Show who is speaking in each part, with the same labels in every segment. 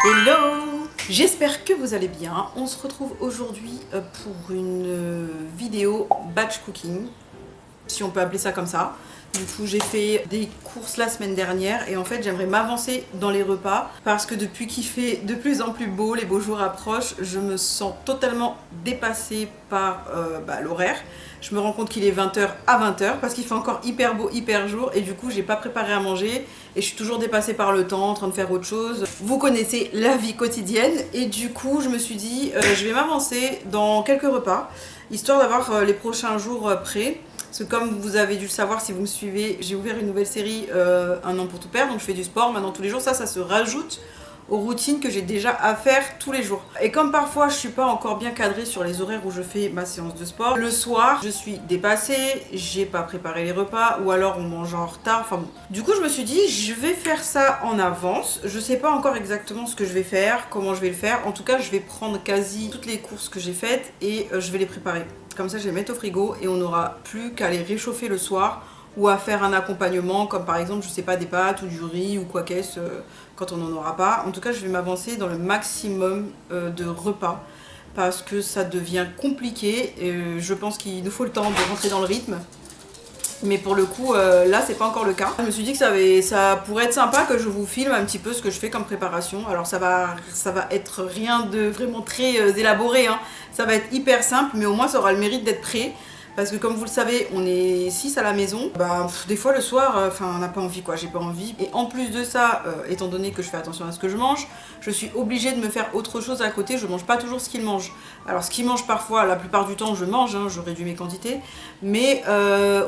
Speaker 1: Hello! J'espère que vous allez bien. On se retrouve aujourd'hui pour une vidéo batch cooking, si on peut appeler ça comme ça. Du coup, j'ai fait des courses la semaine dernière et en fait, j'aimerais m'avancer dans les repas parce que depuis qu'il fait de plus en plus beau, les beaux jours approchent, je me sens totalement dépassée par l'horaire. Je me rends compte qu'il est 20h à 20h parce qu'il fait encore hyper beau, hyper jour et du coup, j'ai pas préparé à manger et je suis toujours dépassée par le temps, en train de faire autre chose. Vous connaissez la vie quotidienne et du coup, je me suis dit, je vais m'avancer dans quelques repas histoire d'avoir les prochains jours prêts. Parce que comme vous avez dû le savoir si vous me suivez, j'ai ouvert une nouvelle série Un an pour tout perdre, donc je fais du sport maintenant tous les jours, ça se rajoute aux routines que j'ai déjà à faire tous les jours. Et comme parfois je suis pas encore bien cadrée sur les horaires où je fais ma séance de sport, le soir je suis dépassée, j'ai pas préparé les repas ou alors on mange en retard, enfin bon. Du coup je me suis dit je vais faire ça en avance, je sais pas encore exactement ce que je vais faire, comment je vais le faire, en tout cas je vais prendre quasi toutes les courses que j'ai faites et je vais les préparer. Comme ça je vais les mettre au frigo et on n'aura plus qu'à les réchauffer le soir ou à faire un accompagnement comme par exemple je sais pas des pâtes ou du riz ou quoi qu'est-ce quand on n'en aura pas. En tout cas je vais m'avancer dans le maximum de repas parce que ça devient compliqué et je pense qu'il nous faut le temps de rentrer dans le rythme. Mais pour le coup, là, c'est pas encore le cas. Je me suis dit que ça pourrait être sympa que je vous filme un petit peu ce que je fais comme préparation. Alors ça va être rien de vraiment très élaboré, hein. Ça va être hyper simple, mais au moins ça aura le mérite d'être prêt. Parce que comme vous le savez, on est 6 à la maison. Des fois le soir, on n'a pas envie quoi, j'ai pas envie. Et en plus de ça, étant donné que je fais attention à ce que je mange, je suis obligée de me faire autre chose à côté. Je mange pas toujours ce qu'il mange. Alors ce qu'il mange parfois, la plupart du temps je mange, hein, je réduis mes quantités. Mais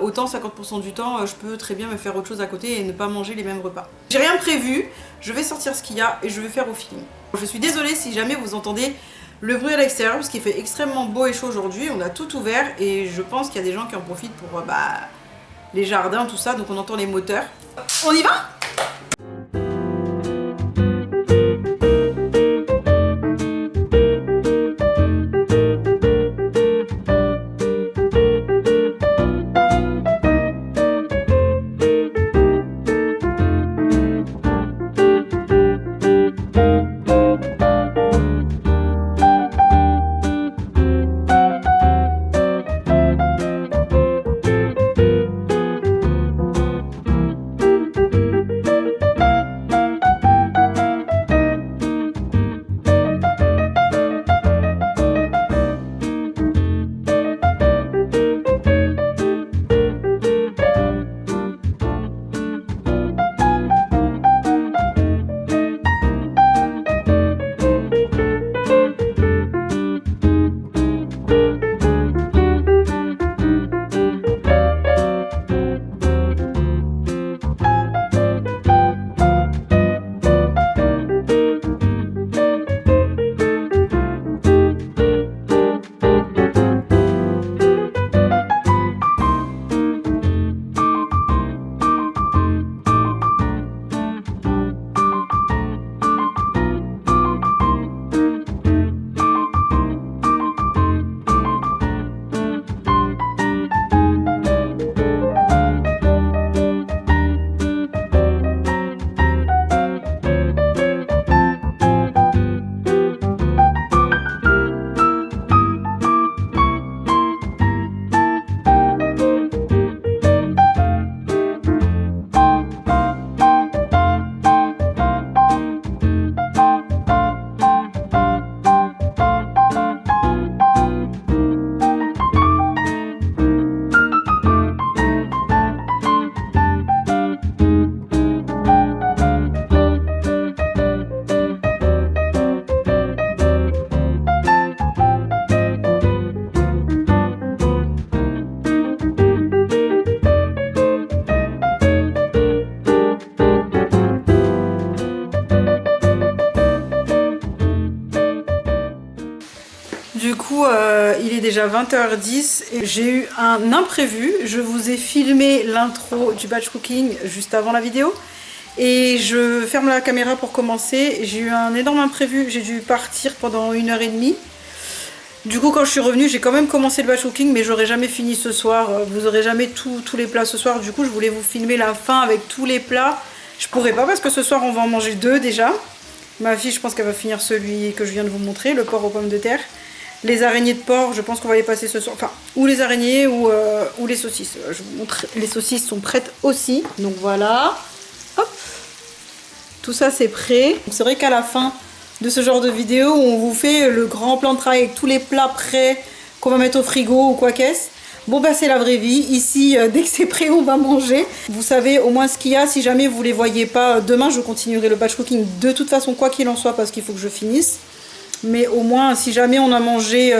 Speaker 1: autant 50% du temps, je peux très bien me faire autre chose à côté et ne pas manger les mêmes repas. J'ai rien prévu, je vais sortir ce qu'il y a et je vais faire au feeling. Je suis désolée si jamais vous entendez le bruit à l'extérieur parce qu'il fait extrêmement beau et chaud aujourd'hui, on a tout ouvert et je pense qu'il y a des gens qui en profitent pour les jardins, tout ça, donc on entend les moteurs. On y va ? Du coup, il est déjà 20h10 et j'ai eu un imprévu. Je vous ai filmé l'intro du batch cooking juste avant la vidéo. Et je ferme la caméra pour commencer. J'ai eu un énorme imprévu. J'ai dû partir pendant 1h30. Du coup, quand je suis revenue, j'ai quand même commencé le batch cooking, mais j'aurais jamais fini ce soir. Vous aurez jamais tous les plats ce soir. Du coup, je voulais vous filmer la fin avec tous les plats. Je pourrais pas parce que ce soir, on va en manger 2 déjà. Ma fille, je pense qu'elle va finir celui que je viens de vous montrer, le porc aux pommes de terre. Les araignées de porc, je pense qu'on va les passer ce soir. Enfin, ou les araignées ou les saucisses. Je vous montre, les saucisses sont prêtes aussi. Donc voilà. Hop. Tout ça, c'est prêt. C'est vrai qu'à la fin de ce genre de vidéo, où on vous fait le grand plan de travail avec tous les plats prêts qu'on va mettre au frigo ou quoi qu'est-ce. Bon bah c'est la vraie vie, ici dès que c'est prêt on va manger. Vous savez au moins ce qu'il y a, si jamais vous les voyez pas, demain je continuerai le batch cooking de toute façon quoi qu'il en soit parce qu'il faut que je finisse. Mais au moins si jamais on a mangé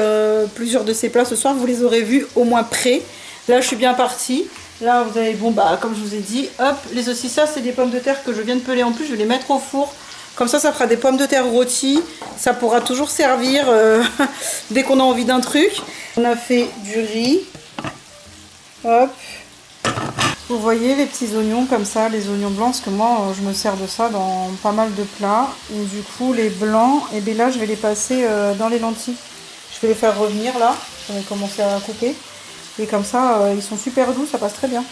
Speaker 1: plusieurs de ces plats ce soir, vous les aurez vus au moins prêts. Là je suis bien partie, là vous avez, bon bah comme je vous ai dit, hop, les saucisses, ça c'est des pommes de terre que je viens de peler en plus, je vais les mettre au four. Comme ça fera des pommes de terre rôties, ça pourra toujours servir dès qu'on a envie d'un truc. On a fait du riz. Hop, vous voyez les petits oignons comme ça, les oignons blancs, parce que moi je me sers de ça dans pas mal de plats. Et du coup les blancs, et bien là je vais les passer dans les lentilles. Je vais les faire revenir là, je vais commencer à couper. Et comme ça ils sont super doux, ça passe très bien.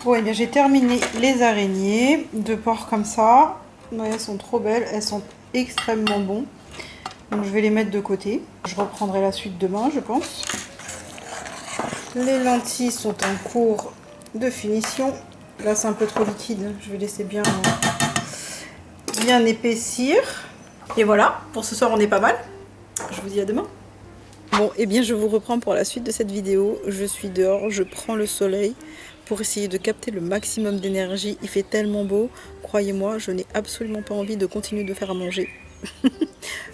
Speaker 1: Bon, et bien j'ai terminé les araignées de porc comme ça. Ouais, elles sont trop belles, elles sont extrêmement bonnes. Donc je vais les mettre de côté. Je reprendrai la suite demain, je pense. Les lentilles sont en cours de finition. Là c'est un peu trop liquide, je vais laisser bien épaissir. Et voilà, pour ce soir on est pas mal. Je vous dis à demain. Bon, et bien je vous reprends pour la suite de cette vidéo. Je suis dehors, je prends le soleil pour essayer de capter le maximum d'énergie. Il fait tellement beau, croyez-moi, je n'ai absolument pas envie de continuer de faire à manger.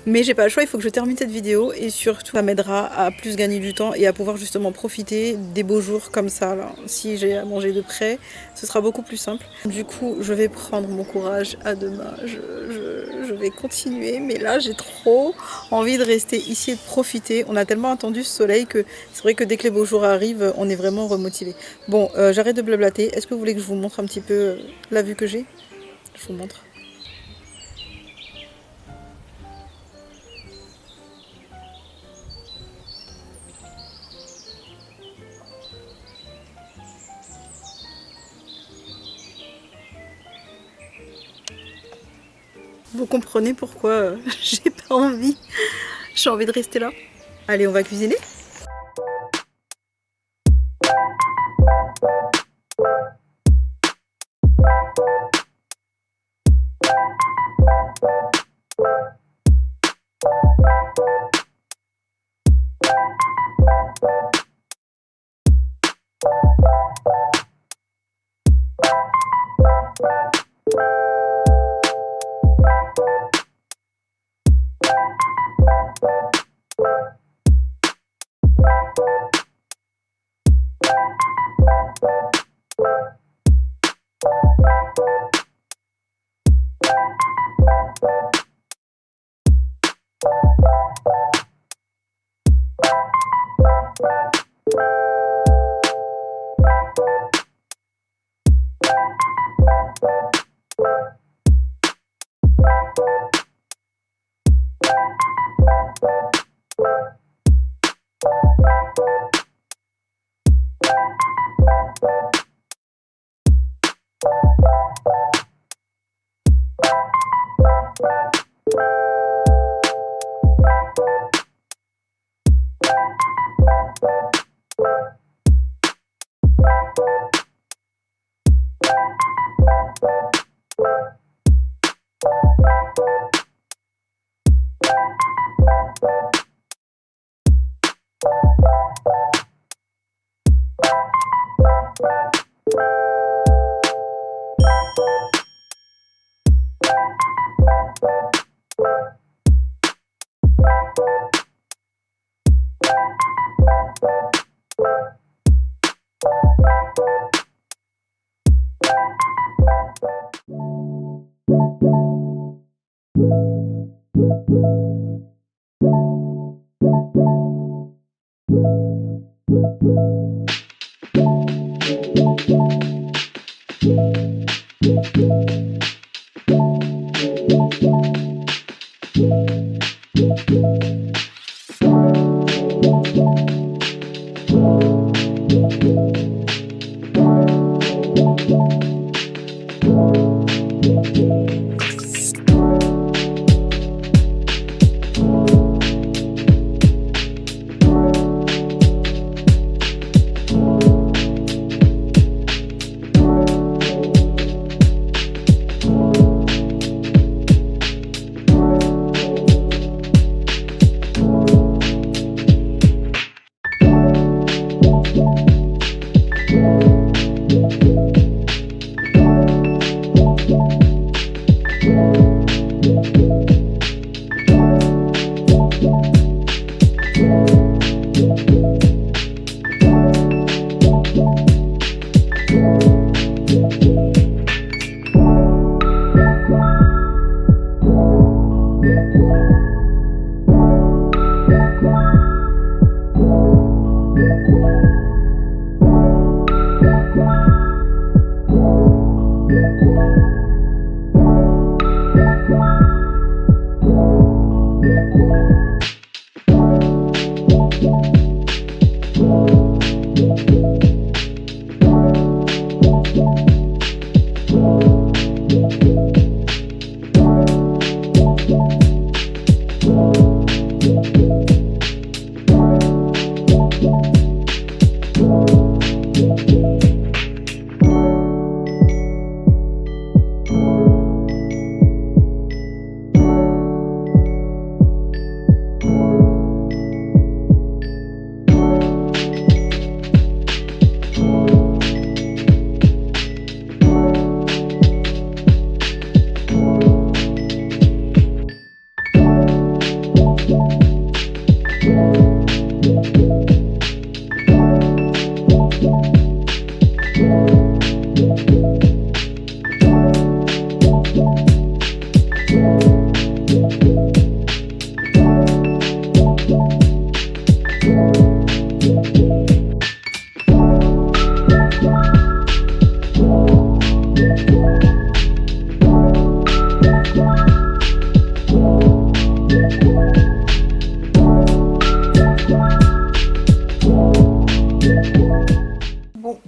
Speaker 1: Mais j'ai pas le choix, il faut que je termine cette vidéo et surtout ça m'aidera à plus gagner du temps et à pouvoir justement profiter des beaux jours comme ça là. Si j'ai à manger de près, ce sera beaucoup plus simple. Du coup, je vais prendre mon courage à demain. Je vais continuer, mais là j'ai trop envie de rester ici et de profiter. On a tellement attendu ce soleil que c'est vrai que dès que les beaux jours arrivent, on est vraiment remotivé. Bon, j'arrête de blablater. Est-ce que vous voulez que je vous montre un petit peu la vue que j'ai? Je vous montre. Vous comprenez pourquoi j'ai pas envie. J'ai envie de rester là. Allez, on va cuisiner.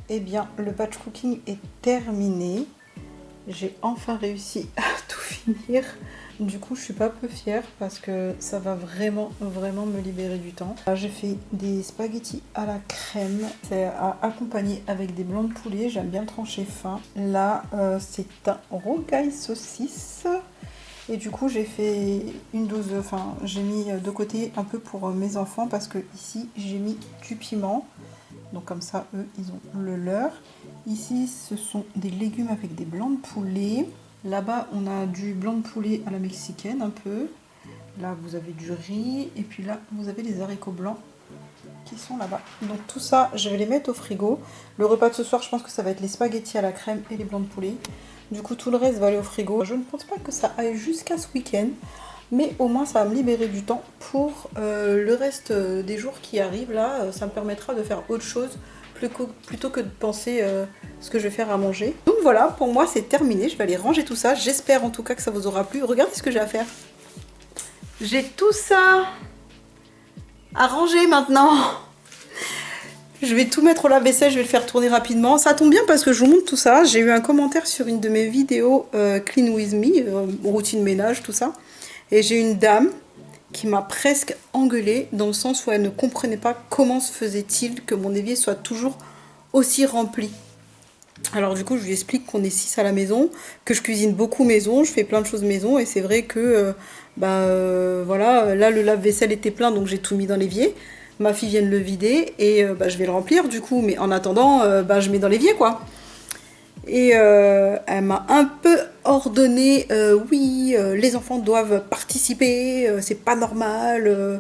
Speaker 1: Eh bien, le batch cooking est terminé. J'ai enfin réussi à tout finir. Du coup, je suis pas peu fière parce que ça va vraiment me libérer du temps. J'ai fait des spaghettis à la crème. C'est à accompagner avec des blancs de poulet. J'aime bien le trancher fin. Là, c'est un rogaille saucisse. Et du coup, j'ai fait une dose, j'ai mis de côté un peu pour mes enfants parce que ici, j'ai mis du piment. Donc comme ça, eux, ils ont le leur. Ici, ce sont des légumes avec des blancs de poulet. Là-bas, on a du blanc de poulet à la mexicaine, un peu. Là, vous avez du riz. Et puis là, vous avez les haricots blancs qui sont là-bas. Donc tout ça, je vais les mettre au frigo. Le repas de ce soir, je pense que ça va être les spaghettis à la crème et les blancs de poulet. Du coup, tout le reste va aller au frigo. Je ne pense pas que ça aille jusqu'à ce week-end. Mais au moins ça va me libérer du temps pour le reste des jours qui arrivent là. Ça me permettra de faire autre chose plutôt que de penser ce que je vais faire à manger. Donc voilà, pour moi c'est terminé. Je vais aller ranger tout ça. J'espère en tout cas que ça vous aura plu. Regardez ce que j'ai à faire. J'ai tout ça à ranger maintenant. Je vais tout mettre au lave-vaisselle, je vais le faire tourner rapidement. Ça tombe bien parce que je vous montre tout ça. J'ai eu un commentaire sur une de mes vidéos Clean With Me, routine ménage, tout ça. Et j'ai une dame qui m'a presque engueulée dans le sens où elle ne comprenait pas comment se faisait-il que mon évier soit toujours aussi rempli. Alors du coup je lui explique qu'on est 6 à la maison, que je cuisine beaucoup maison, je fais plein de choses maison et c'est vrai que voilà, là le lave-vaisselle était plein donc j'ai tout mis dans l'évier. Ma fille vient de le vider et je vais le remplir du coup, mais en attendant je mets dans l'évier quoi. Et elle m'a un peu ordonné, oui, les enfants doivent participer, c'est pas normal.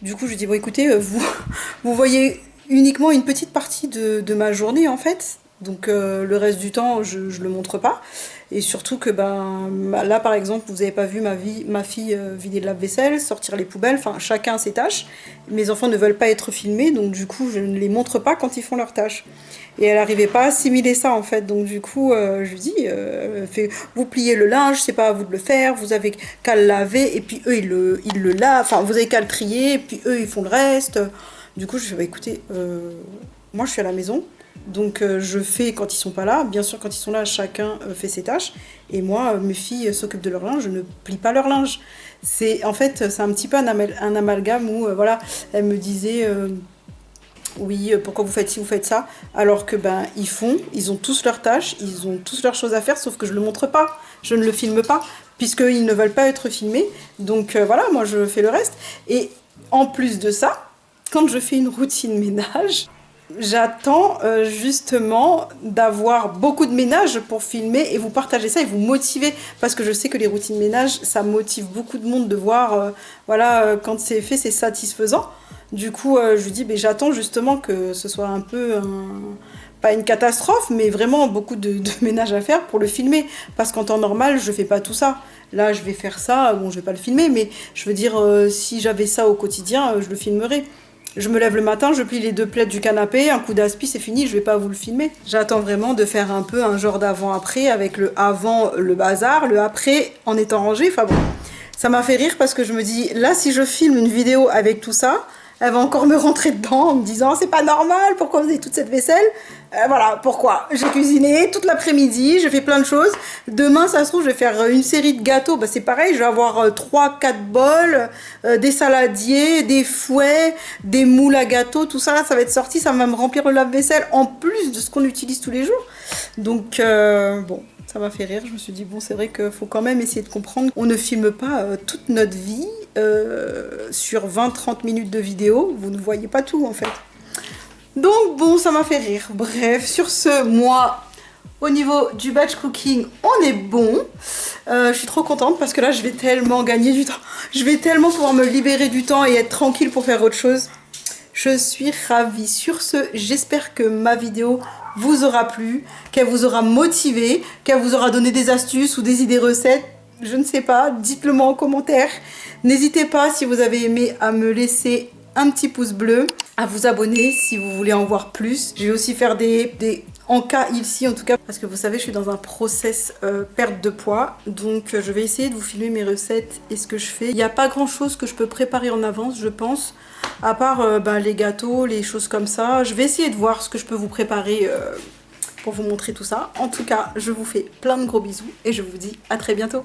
Speaker 1: Du coup, je dis, bon, écoutez, vous voyez uniquement une petite partie de ma journée, en fait. Donc le reste du temps, je le montre pas. Et surtout que ben là par exemple, vous avez pas vu ma fille vider de la vaisselle, sortir les poubelles, enfin chacun a ses tâches. Mes enfants ne veulent pas être filmés, donc du coup je ne les montre pas quand ils font leurs tâches. Et elle n'arrivait pas à assimiler ça en fait, donc du coup je lui dis, vous pliez le linge, c'est pas à vous de le faire, vous avez qu'à le laver, et puis eux ils le lavent, enfin vous avez qu'à le trier, et puis eux ils font le reste. Du coup je fais, bah écoutez, moi je suis à la maison, donc je fais quand ils sont pas là. Bien sûr, quand ils sont là, chacun fait ses tâches. Et moi, mes filles s'occupent de leur linge, je ne plie pas leur linge. En fait, c'est un petit peu un amalgame où, voilà, elle me disait, oui, pourquoi vous faites ci, vous faites ça, alors que ben ils ont tous leurs tâches, ils ont tous leurs choses à faire, sauf que je le montre pas, je ne le filme pas, puisqu'ils ne veulent pas être filmés. Donc voilà, moi je fais le reste. Et en plus de ça, quand je fais une routine ménage, j'attends justement d'avoir beaucoup de ménage pour filmer et vous partager ça et vous motiver, parce que je sais que les routines ménage, ça motive beaucoup de monde de voir, quand c'est fait, c'est satisfaisant. Du coup, je lui dis, ben, j'attends justement que ce soit un peu pas une catastrophe, mais vraiment beaucoup de ménage à faire pour le filmer. Parce qu'en temps normal, je fais pas tout ça. Là, je vais faire ça, bon, je vais pas le filmer, mais je veux dire, si j'avais ça au quotidien, je le filmerais. Je me lève le matin, je plie les 2 plaids du canapé, un coup d'aspi, c'est fini, je vais pas vous le filmer. J'attends vraiment de faire un peu un genre d'avant-après, avec le avant, le bazar, le après en étant rangé. Enfin bon, ça m'a fait rire parce que je me dis, là, si je filme une vidéo avec tout ça, elle va encore me rentrer dedans en me disant, c'est pas normal, pourquoi vous avez toute cette vaisselle? Voilà, pourquoi? J'ai cuisiné toute l'après-midi, j'ai fait plein de choses. Demain, ça se trouve, je vais faire une série de gâteaux. Bah, c'est pareil, je vais avoir 3-4 bols, des saladiers, des fouets, des moules à gâteaux, tout ça, là, ça va être sorti, ça va me remplir le lave-vaisselle en plus de ce qu'on utilise tous les jours. Donc, bon, ça m'a fait rire. Je me suis dit, bon, c'est vrai qu'il faut quand même essayer de comprendre. On ne filme pas toute notre vie sur 20-30 minutes de vidéo. Vous ne voyez pas tout, en fait. Donc bon, ça m'a fait rire. Bref, sur ce, moi, au niveau du batch cooking, on est bon. Je suis trop contente parce que là, je vais tellement gagner du temps. Je vais tellement pouvoir me libérer du temps et être tranquille pour faire autre chose. Je suis ravie. Sur ce, j'espère que ma vidéo vous aura plu, qu'elle vous aura motivé, qu'elle vous aura donné des astuces ou des idées recettes. Je ne sais pas, dites-le moi en commentaire. N'hésitez pas, si vous avez aimé, à me laisser un petit pouce bleu, à vous abonner si vous voulez en voir plus. Je vais aussi faire des en cas ici en tout cas, parce que vous savez je suis dans un process perte de poids, donc je vais essayer de vous filmer mes recettes et ce que je fais. Il n'y a pas grand chose que je peux préparer en avance, je pense, à part les gâteaux, les choses comme ça. Je vais essayer de voir ce que je peux vous préparer pour vous montrer tout ça. En tout cas, je vous fais plein de gros bisous et je vous dis à très bientôt.